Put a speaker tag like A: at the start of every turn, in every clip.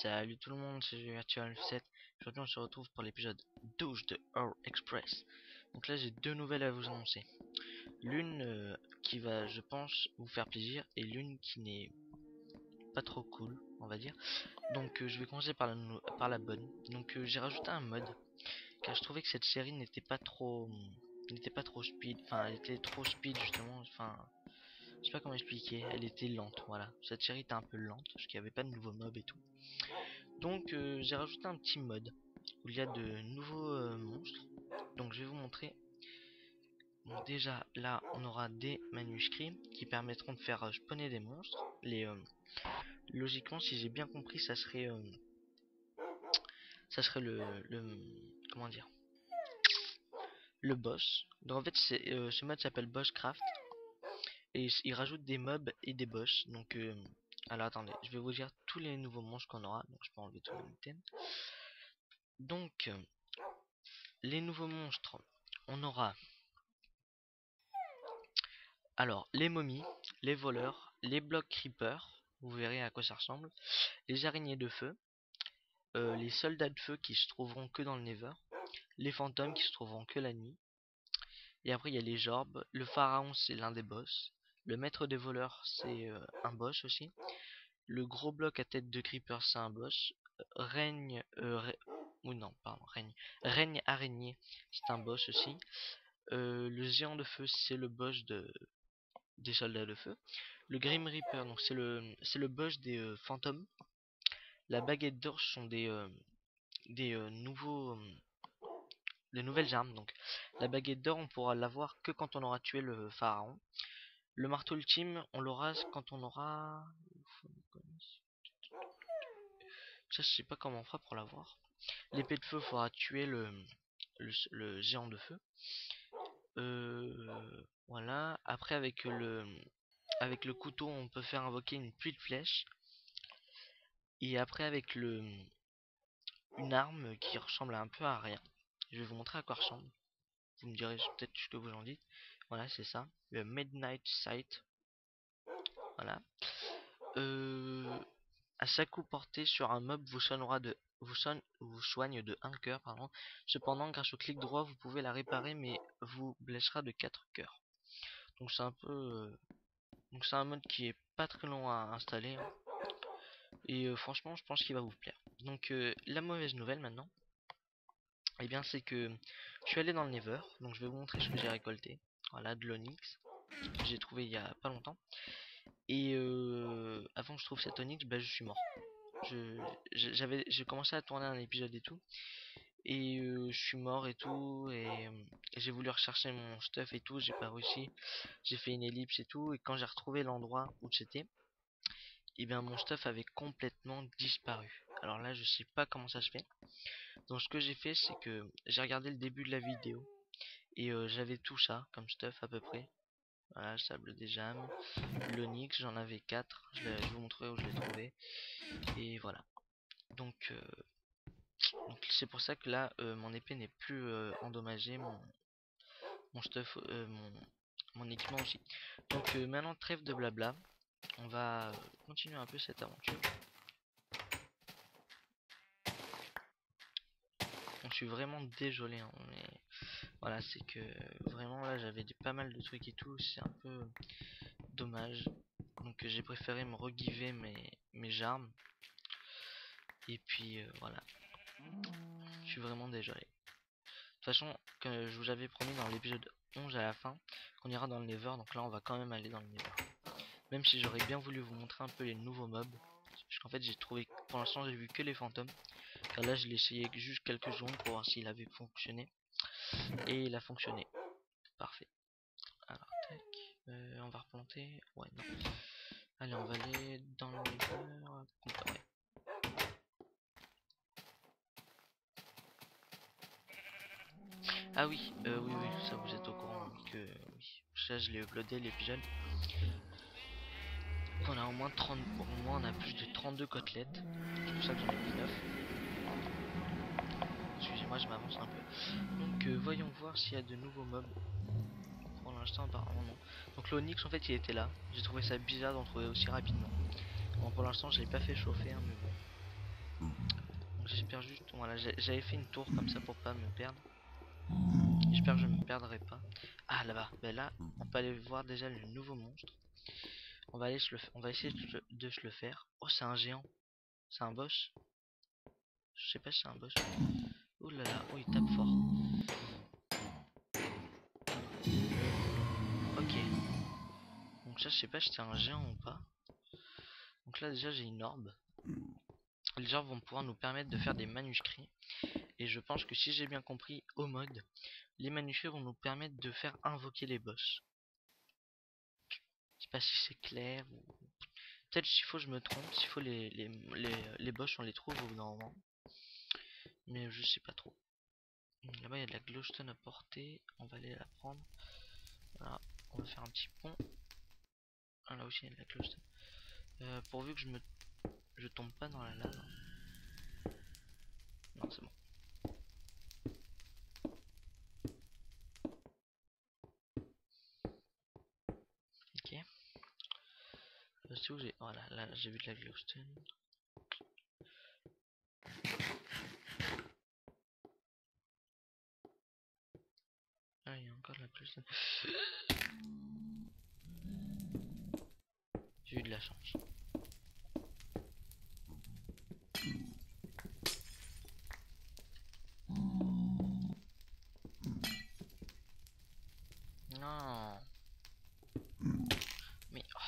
A: Salut tout le monde, c'est Virtual 7. Aujourd'hui on se retrouve pour l'épisode 12 de Our Express. Donc là j'ai deux nouvelles à vous annoncer. L'une qui va je pense vous faire plaisir et l'une qui n'est pas trop cool on va dire. Donc je vais commencer par la bonne. Donc j'ai rajouté un mode car je trouvais que cette série n'était pas trop speed. Enfin elle était trop speed justement. Enfin je sais pas comment expliquer, elle était lente, voilà. Cette série était un peu lente parce qu'il n'y avait pas de nouveaux mobs et tout. Donc j'ai rajouté un petit mode où il y a de nouveaux monstres. Donc je vais vous montrer. Donc déjà là on aura des manuscrits qui permettront de faire spawner des monstres. Logiquement si j'ai bien compris ça serait le comment dire, le boss. Donc en fait ce mode s'appelle Bosscraft et il rajoute des mobs et des boss. Donc alors attendez, je vais vous dire tous les nouveaux monstres qu'on aura. Donc je peux enlever tous les items. Donc les nouveaux monstres, on aura alors les momies, les voleurs, les blocs creepers, vous verrez à quoi ça ressemble, les araignées de feu, les soldats de feu qui se trouveront que dans le Nether, les fantômes qui se trouveront que la nuit, et après il y a les orbes, le pharaon c'est l'un des boss, le maître des voleurs c'est un boss aussi, le gros bloc à tête de creeper c'est un boss, règne, ou non pardon, règne araignée c'est un boss aussi, le géant de feu c'est le boss des soldats de feu. Le Grim Reaper, donc c'est le boss des fantômes. La baguette d'or sont des nouvelles armes. Donc la baguette d'or, on pourra l'avoir que quand on aura tué le pharaon. Le marteau ultime, on l'aura quand on aura. Ça, je sais pas comment on fera pour l'avoir. L'épée de feu, faudra tuer le géant de feu. Voilà. Après, avec le couteau, on peut faire invoquer une pluie de flèches. Et après, avec une arme qui ressemble un peu à rien. Je vais vous montrer à quoi ressemble. Vous me direz peut-être ce que vous en dites. Voilà, c'est ça. Le Midnight Sight. Voilà. À chaque coup porté sur un mob vous soigne de 1 cœur, pardon. Cependant, grâce au clic droit, vous pouvez la réparer, mais vous blessera de 4 cœurs. Donc c'est un peu... donc c'est un mode qui est pas très long à installer. Hein. Et franchement, je pense qu'il va vous plaire. Donc la mauvaise nouvelle maintenant. Et bien c'est que je suis allé dans le Nether, donc je vais vous montrer ce que j'ai récolté. Voilà, de l'onyx que j'ai trouvé il y a pas longtemps. Et avant que je trouve cet onyx, bah, je suis mort. J'ai commencé à tourner un épisode et tout, et je suis mort et tout, et j'ai voulu rechercher mon stuff et tout, j'ai pas réussi. J'ai fait une ellipse et tout, et quand j'ai retrouvé l'endroit où c'était, et bien mon stuff avait complètement disparu. Alors là, je sais pas comment ça se fait. Donc ce que j'ai fait, c'est que j'ai regardé le début de la vidéo et j'avais tout ça comme stuff à peu près. Voilà, le sable des jammes, l'onyx, j'en avais 4. Je vous montrerai où je l'ai trouvé. Et voilà. Donc c'est pour ça que là, mon épée n'est plus endommagée, mon stuff, mon équipement aussi. Donc maintenant, trêve de blabla. On va continuer un peu cette aventure. Donc, je suis vraiment désolé, hein, mais voilà, c'est que vraiment là j'avais pas mal de trucs et tout, c'est un peu dommage. Donc j'ai préféré me regiver mes armes. Et puis voilà, je suis vraiment désolé. De toute façon, comme je vous avais promis dans l'épisode 11 à la fin, qu'on ira dans le Nether, donc là on va quand même aller dans le Nether. Même si j'aurais bien voulu vous montrer un peu les nouveaux mobs. Parce qu'en fait j'ai trouvé, pour l'instant j'ai vu que les fantômes. Car là je l'ai essayé juste quelques secondes pour voir s'il avait fonctionné. Et il a fonctionné. Parfait. Alors tac, on va replanter. Ouais non. Allez on va aller dans le Nether. Ouais. Ah oui, oui, ça vous êtes au courant que oui, ça je l'ai uploadé l'épisode. On a au moins 30, au moins on a plus de 32 côtelettes. C'est pour ça que j'en ai mis 9. Excusez-moi, je m'avance un peu. Donc voyons voir s'il y a de nouveaux mobs. Pour l'instant apparemment non. Donc l'onyx en fait il était là. J'ai trouvé ça bizarre d'en trouver aussi rapidement. Bon pour l'instant je l'ai pas fait chauffer hein, mais bon. j'espère juste... Voilà, j'avais fait une tour comme ça pour pas me perdre. J'espère que je me perdrai pas. Ah là-bas, ben là, on peut aller voir déjà le nouveau monstre. On va aller on va essayer de se le faire. Oh, c'est un géant. C'est un boss. Je sais pas si c'est un boss. Oh là là, oh il tape fort. Ok. Donc ça, je sais pas si c'est un géant ou pas. Donc là déjà j'ai une orbe. Les orbes vont pouvoir nous permettre de faire des manuscrits. Et je pense que si j'ai bien compris au mode, les manuscrits vont nous permettre de faire invoquer les boss. Je sais pas si c'est clair ou... Peut-être s'il faut je me trompe, s'il faut les boss on les trouve au bout d'un moment. Mais je sais pas trop. Là-bas il y a de la glowstone à porter, on va aller la prendre. Voilà, on va faire un petit pont. Ah, là aussi il y a de la glowstone. Pourvu que je tombe pas dans la lave. Non c'est bon. Ok. C'est où j'ai... Voilà, là j'ai vu de la glowstone. Ah il y a encore de la glowstone. J'ai eu de la chance. Non. Mais oh,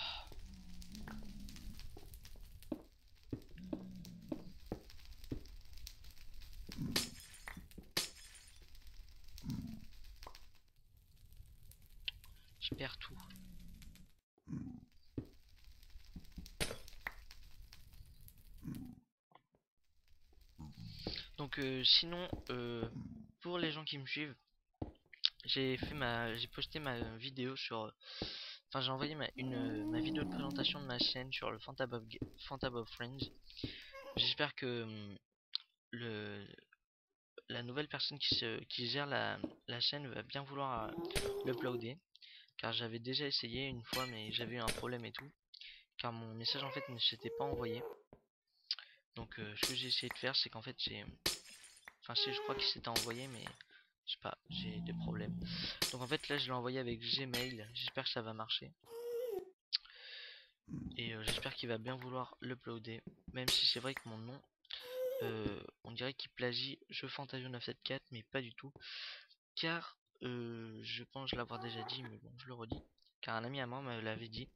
A: je perds tout. Donc sinon pour les gens qui me suivent, j'ai posté ma vidéo sur enfin j'ai envoyé ma vidéo de présentation de ma chaîne sur le Fantabob Friends. J'espère que le la nouvelle personne qui gère la chaîne va bien vouloir l'uploader, car j'avais déjà essayé une fois mais j'avais eu un problème et tout, car mon message en fait ne s'était pas envoyé. Donc ce que j'ai essayé de faire, c'est qu'en fait j'ai... Enfin si, je crois qu'il s'était envoyé mais je sais pas, j'ai des problèmes. Donc en fait là je l'ai envoyé avec Gmail, j'espère que ça va marcher. Et j'espère qu'il va bien vouloir l'uploader. Même si c'est vrai que mon nom, on dirait qu'il plagie Jeu Fantasio 974, mais pas du tout. Car je pense l'avoir déjà dit, mais bon je le redis. Car un ami à moi me l'avait dit.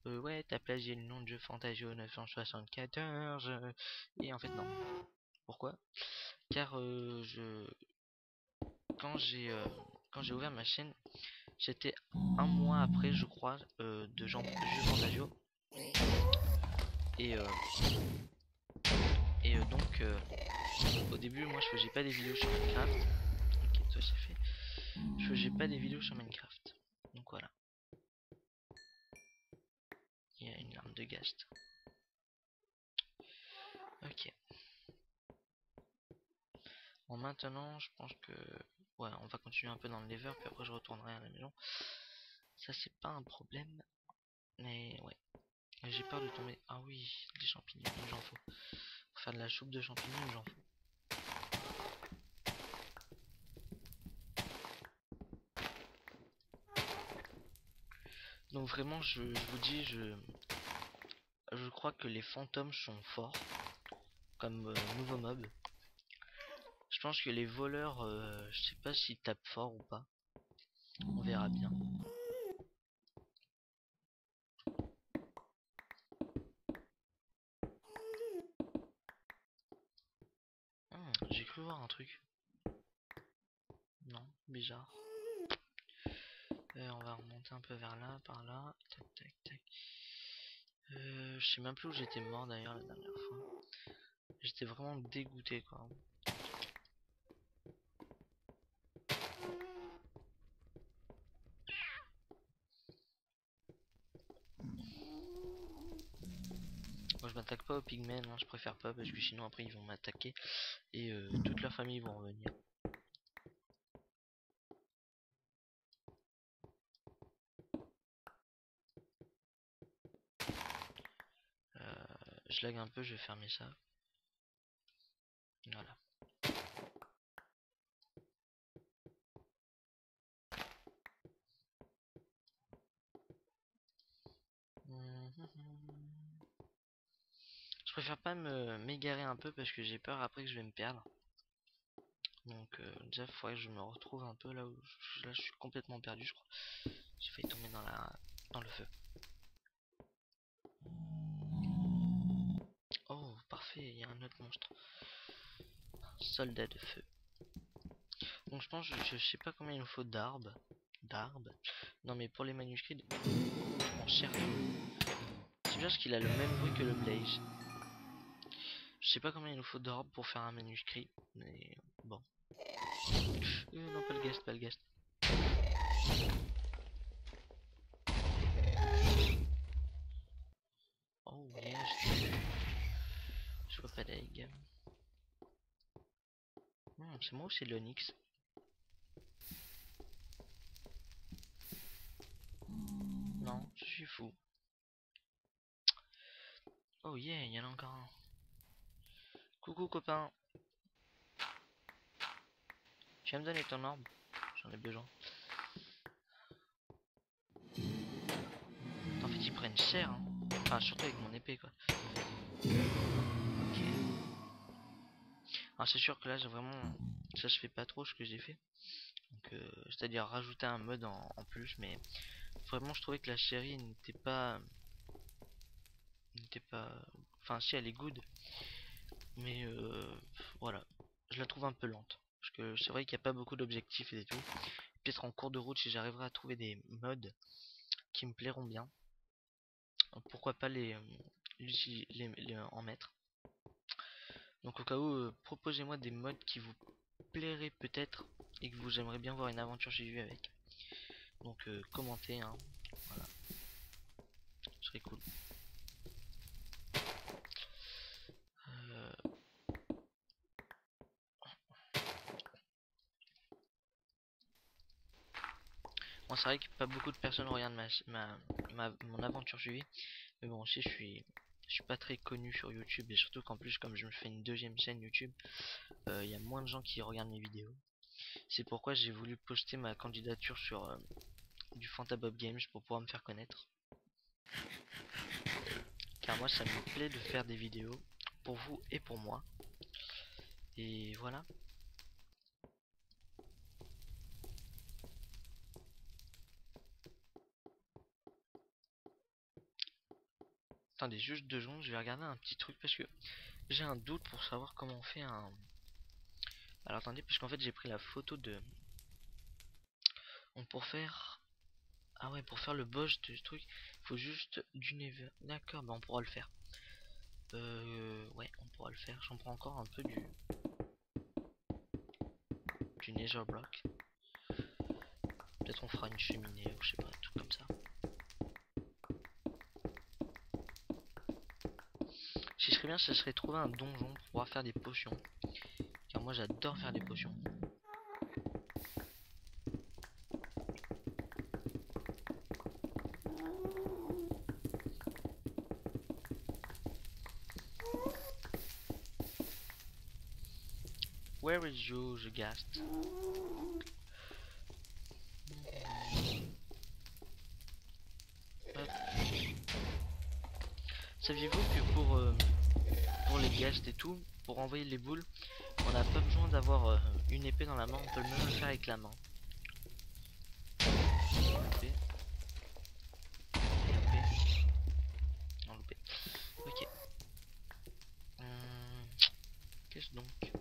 A: Ouais, t'as plagié le nom de Jeu Fantasio 974. Et en fait non. Pourquoi? Car quand j'ai ouvert ma chaîne, c'était un mois après, je crois, de Jeu Fantasio. Et donc au début moi je faisais pas des vidéos sur Minecraft. Ok, ça c'est fait. Je faisais pas des vidéos sur Minecraft. Donc voilà. Il y a une arme de Ghast. Ok. Bon maintenant je pense que... Ouais, on va continuer un peu dans le lever, puis après je retournerai à la maison. Ça c'est pas un problème. Mais ouais. J'ai peur de tomber. Ah oui, des champignons, il j'en faut. Pour faire de la soupe de champignons, il j'en faut. Donc vraiment, je vous dis, je crois que les fantômes sont forts comme nouveau mob. Je pense que les voleurs, je sais pas s'ils tapent fort ou pas. On verra bien. J'ai cru voir un truc. Non, bizarre. On va remonter un peu vers là, par là. Tac, tac, tac. Je sais même plus où j'étais mort d'ailleurs la dernière fois. J'étais vraiment dégoûté quoi. Moi je m'attaque pas aux pygmées, hein, je préfère pas parce que sinon après ils vont m'attaquer et toute leur famille vont revenir. Je lag un peu, je vais fermer ça. Voilà. Je préfère pas m'égarer un peu parce que j'ai peur après que je vais me perdre. Donc déjà faudrait que je me retrouve un peu là où là, je suis complètement perdu, je crois. J'ai failli tomber dans le feu. Oh parfait, il y a un autre monstre. Soldat de feu. Donc je pense, je sais pas combien il nous faut d'arbres. Non mais pour les manuscrits, on cherche. C'est bien parce qu'il a le même bruit que le blaze. Je sais pas combien il nous faut d'arbres pour faire un manuscrit, mais bon. Non, pas le guest, pas le guest. Oh yes. Je vois pas d'aigle. C'est moi ou c'est l'onyx? Non, je suis fou. Oh yeah, il y en a encore un. Coucou copain. Tu viens me donner ton orbe? J'en ai besoin. En fait, ils prennent cher. Hein. Enfin, surtout avec mon épée quoi. Ok. Alors c'est sûr que là, j'ai vraiment... Ça se fait pas trop ce que j'ai fait. Donc, c'est-à-dire rajouter un mode en plus. Mais vraiment, je trouvais que la série n'était pas... Enfin, si, elle est good. Mais voilà. Je la trouve un peu lente. Parce que c'est vrai qu'il n'y a pas beaucoup d'objectifs et tout. Peut-être en cours de route, si j'arriverai à trouver des modes qui me plairont bien, pourquoi pas en mettre. Donc au cas où, proposez-moi des modes qui vous plairaient peut-être et que vous aimeriez bien voir une aventure chez vous avec. Donc commentez, hein. Voilà, ce serait cool. Euh, Bon, c'est vrai que pas beaucoup de personnes regardent mon aventure suivie. Mais bon, aussi, je suis pas très connu sur YouTube. Et surtout qu'en plus, comme je me fais une deuxième chaîne YouTube, il y a moins de gens qui regardent mes vidéos. C'est pourquoi j'ai voulu poster ma candidature sur du Fantabob Games pour pouvoir me faire connaître. Car moi, ça me plaît de faire des vidéos pour vous et pour moi. Et voilà. Attendez, juste 2 secondes, je vais regarder un petit truc parce que j'ai un doute pour savoir comment on fait un... Alors attendez, parce qu'en fait j'ai pris la photo de... Pour faire... Ah ouais, pour faire le boss de ce truc, il faut juste du nether. D'accord, bah on pourra le faire. Ouais, on pourra le faire. J'en prends encore un peu du nether block. Peut-être on fera une cheminée ou je sais pas, un truc comme ça. Ce qui serait bien, ce serait trouver un donjon pour pouvoir faire des potions. Car moi j'adore faire des potions. Where is you, the ghast? Saviez-vous que pour les ghasts et tout, pour envoyer les boules, on n'a pas besoin d'avoir une épée dans la main, on peut même le faire avec la main. Loupé. Loupé. Non, loupé. Ok. Qu'est-ce donc?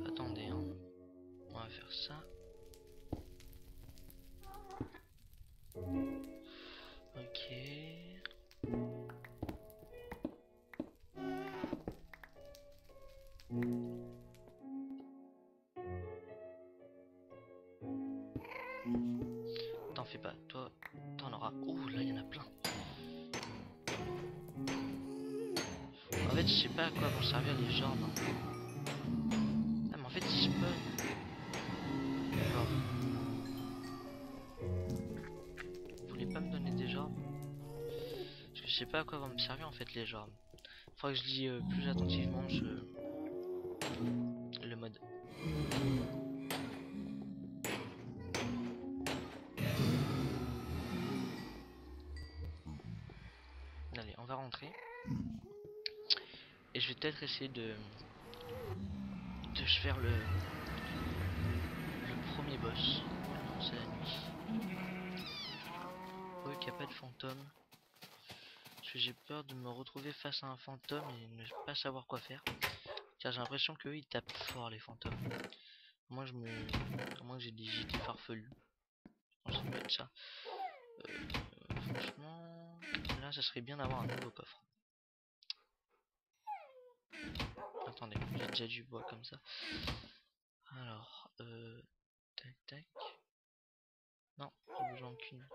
A: Attendez, hein. On va faire ça. Ok. T'en fais pas, toi, t'en auras. Ouh, là, il y en a plein. fait, je sais pas à quoi vont servir les jambes. Ah, mais en fait, ils spawn. Genre, vous voulez pas me donner des jambes? Parce que je sais pas à quoi vont me servir en fait les jambes. Faudrait que je lis plus attentivement le mode. Allez, on va rentrer. Et je vais peut-être essayer de faire le premier boss. Non, c'est la nuit. Oui, qu'il n'y a pas de fantôme. Parce que j'ai peur de me retrouver face à un fantôme et ne pas savoir quoi faire. Car j'ai l'impression qu'eux ils tapent fort les fantômes. Moi je me. À moins que j'ai des idées farfelues. Je pense que ça doit être ça. Franchement. Là ça serait bien d'avoir un nouveau coffre. Attendez, j'ai déjà du bois comme ça. Alors, tac tac. Non, j'ai besoin qu'une.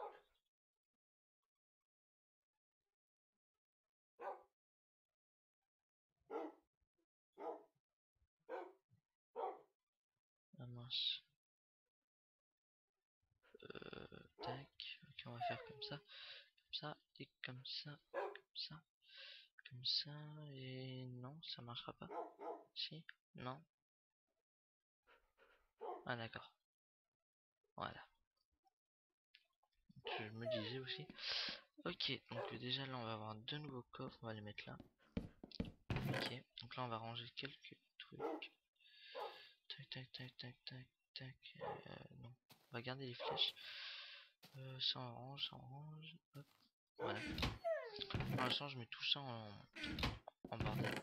A: Ah mince. Tac. Ok, on va faire comme ça. Comme ça, et comme ça. Comme ça. Comme ça. Et non, ça marchera pas. Si. Non. Ah d'accord. Voilà. Je me disais aussi. Ok, donc déjà là on va avoir deux nouveaux coffres, on va les mettre là. Ok, donc là on va ranger quelques trucs. Tac tac tac tac tac tac. Non, on va garder les flèches. Ça on range, ça on range. Hop, voilà. Pour l'instant je mets tout ça en bordel.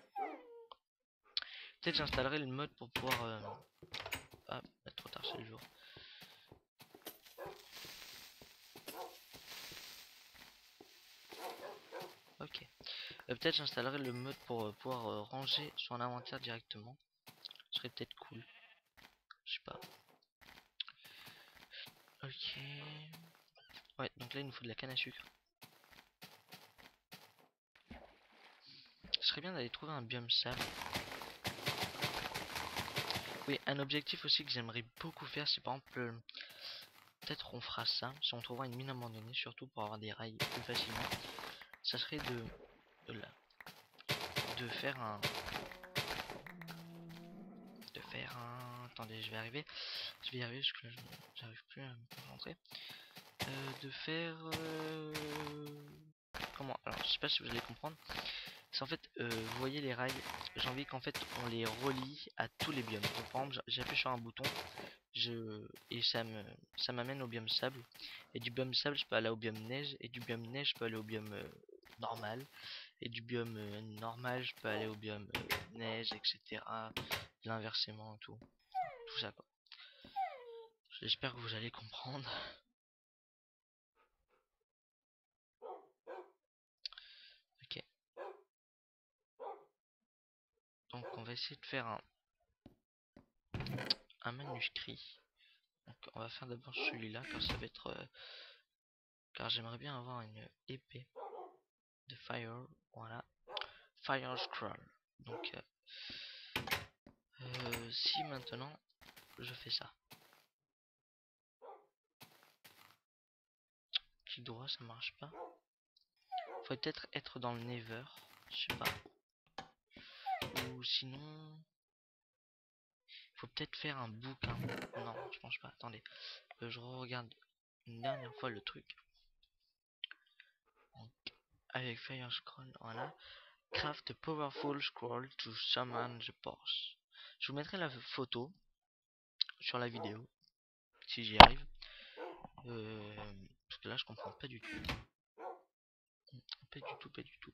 A: Peut-être j'installerai le mode pour pouvoir... Ah, trop tard c'est le jour. Ok. Peut-être j'installerai le mode pour pouvoir ranger son inventaire directement. Ce serait peut-être cool. Je sais pas. Ok. Ouais, donc là il nous faut de la canne à sucre. Ce serait bien d'aller trouver un biome sable. Oui, un objectif aussi que j'aimerais beaucoup faire, c'est par exemple... peut-être on fera ça, si on trouvera une mine abandonnée, surtout pour avoir des rails plus facilement. Ça serait de faire un... Attendez, je vais y arriver parce que là, j'arrive plus à me concentrer. De faire... Comment? Alors, je sais pas si vous allez comprendre. C'est en fait, vous voyez les rails, j'ai envie qu'en fait on les relie à tous les biomes. Donc par exemple, j'appuie sur un bouton, et ça m'amène au biome sable. Et du biome sable, je peux aller au biome neige, et du biome neige, je peux aller au biome normal. Et du biome normal, je peux aller au biome neige, etc. L'inversement, tout ça quoi. J'espère que vous allez comprendre. Ok. Donc on va essayer de faire un manuscrit. Donc on va faire d'abord celui-là car ça va être car j'aimerais bien avoir une épée de fire, voilà, fire scroll. Donc si maintenant je fais ça, clic droit, ça marche pas. Faut peut-être être dans le Nether, je sais pas. Ou sinon faut peut-être faire un bouquin. Non, je pense pas. Attendez, je regarde une dernière fois le truc. Donc, avec fire scroll, voilà. Craft a powerful scroll to summon the boss. Je vous mettrai la photo sur la vidéo si j'y arrive. Parce que là je comprends pas du tout. Pas du tout.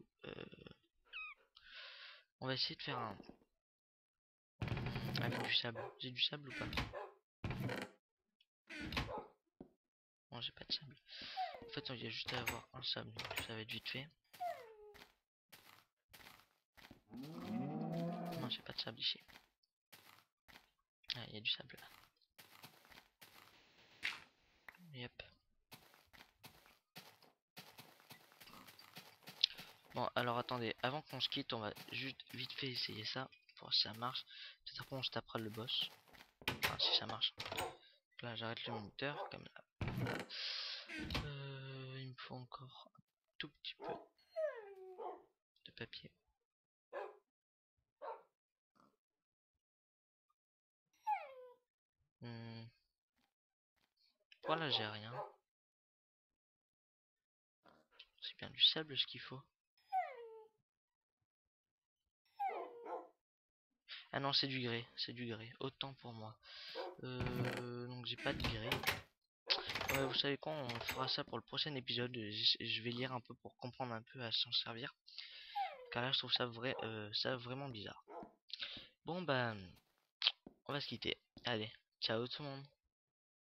A: On va essayer de faire un... avec du sable. J'ai du sable ou pas? Non, j'ai pas de sable. En fait, il y a juste à avoir un sable. Donc ça va être vite fait. Non, j'ai pas de sable ici. Ah, il y a du sable là. Yep. Bon, Bon, alors attendez, avant qu'on se quitte, on va juste vite fait essayer ça. Pour si ça marche. Peut-être après on se tapera le boss. Enfin, si ça marche. Donc là, j'arrête le minuteur, comme là. Il me faut encore un tout petit peu de papier. Voilà, j'ai rien. C'est bien du sable ce qu'il faut. Ah non, c'est du grès, c'est du grès. Autant pour moi. Donc j'ai pas de grès. Vous savez quoi, on fera ça pour le prochain épisode. Je vais lire un peu pour comprendre un peu à s'en servir. Car là, je trouve ça vraiment bizarre. Bon bah, on va se quitter. Allez, ciao tout le monde.